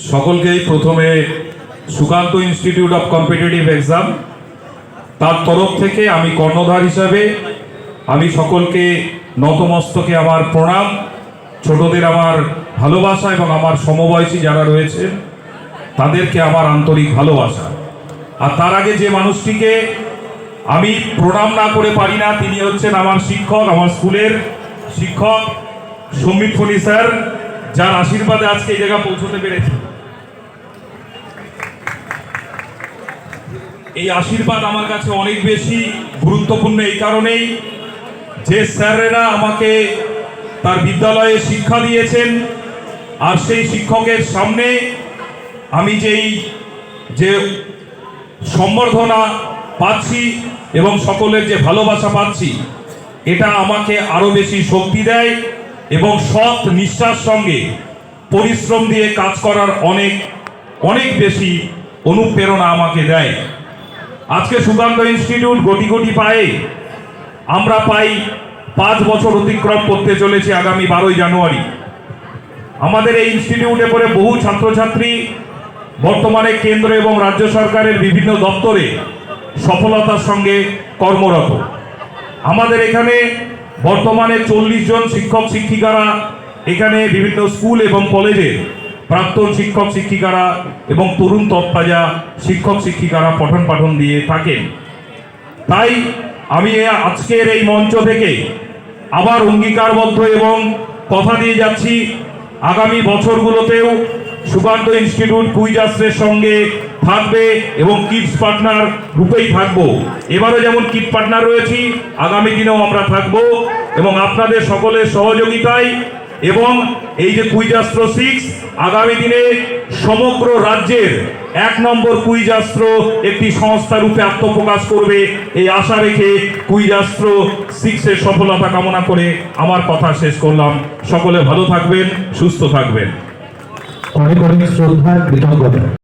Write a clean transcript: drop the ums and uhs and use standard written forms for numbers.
সকলকেই প্রথমে Sukanta institute of competitive exam তার তরফ থেকে আমি কর্ণধার হিসাবে আমি সকলকে নতমস্তকে আমার প্রণাম, ছোটদের আমার ভালোবাসা এবং আমার সমবয়সী যারা রয়েছেন তাদেরকে আমার আন্তরিক ভালোবাসা। আর তার আগে যে মানুষটিকে আমি প্রণাম না করে পারি না তিনি হচ্ছেন আমার শিক্ষক, আমার স্কুলের শিক্ষক সমীপ ফণি স্যার, যার আশীর্বাদে আজকে এই জায়গা পৌঁছতে পেরেছি। এই আশীর্বাদ আমার কাছে অনেক বেশি গুরুত্বপূর্ণ এই কারণেই যে স্যারেরা আমাকে তার বিদ্যালয়ে শিক্ষা দিয়েছেন, আর সেই শিক্ষকের সামনে আমি যে সম্বর্ধনা পাচ্ছি এবং সকলের যে ভালোবাসা পাচ্ছি, এটা আমাকে আরো বেশি শক্তি দেয় এবং সৎ নিষ্ঠার সঙ্গে পরিশ্রম দিয়ে কাজ করার অনেক অনেক বেশি অনুপ্রেরণা আমাকে দেয়। আজকে সুকান্ত ইনস্টিটিউট গটি গটি পায়ে আমরা পাই 5 বছর অতিক্রম করতে চলেছে আগামী 12ই জানুয়ারি। আমাদের এই ইনস্টিটিউটে পড়ে বহু ছাত্রছাত্রী বর্তমানে কেন্দ্র এবং রাজ্য সরকারের বিভিন্ন দপ্তরে সফলতার সঙ্গে কর্মরত। আমাদের এখানে বর্তমানে 40 জন শিক্ষক শিক্ষিকারা এখানে বিভিন্ন স্কুল এবং কলেজে প্রাক্তন শিক্ষক শিক্ষিকারা এবং তরুণ তৎতাজা শিক্ষক শিক্ষিকারা পঠন পাঠন দিয়ে থাকেন। তাই আমি আজকের এই মঞ্চ থেকে আবার অঙ্গীকারবদ্ধ এবং কথা দিয়ে যাচ্ছি, আগামী বছরগুলোতেও সুকান্ত ইনস্টিটিউট কুইজাস্ট্রের সঙ্গে থাকবে এবং কিডস পার্টনার রূপেই থাকবো। এবারও যেমন কিড পার্টনার রয়েছি, আগামী দিনেও আমরা থাকবো এবং আপনাদের সকলের সহযোগিতায় এবং এই যে কুইজাস্ট্র 6 আগামী দিনে সমগ্র রাজ্যের 1 নম্বর কুইজাস্ট্র একটি সংস্থা রূপে আত্মপ্রকাশ করবে, এই আশা রেখে কুইজাস্ট্র 6 এর সফলতা কামনা করে আমার কথা শেষ করলাম। সকলে ভালো থাকবেন, সুস্থ থাকবেন। অনেক অনেক শ্রদ্ধা, কৃতজ্ঞতা।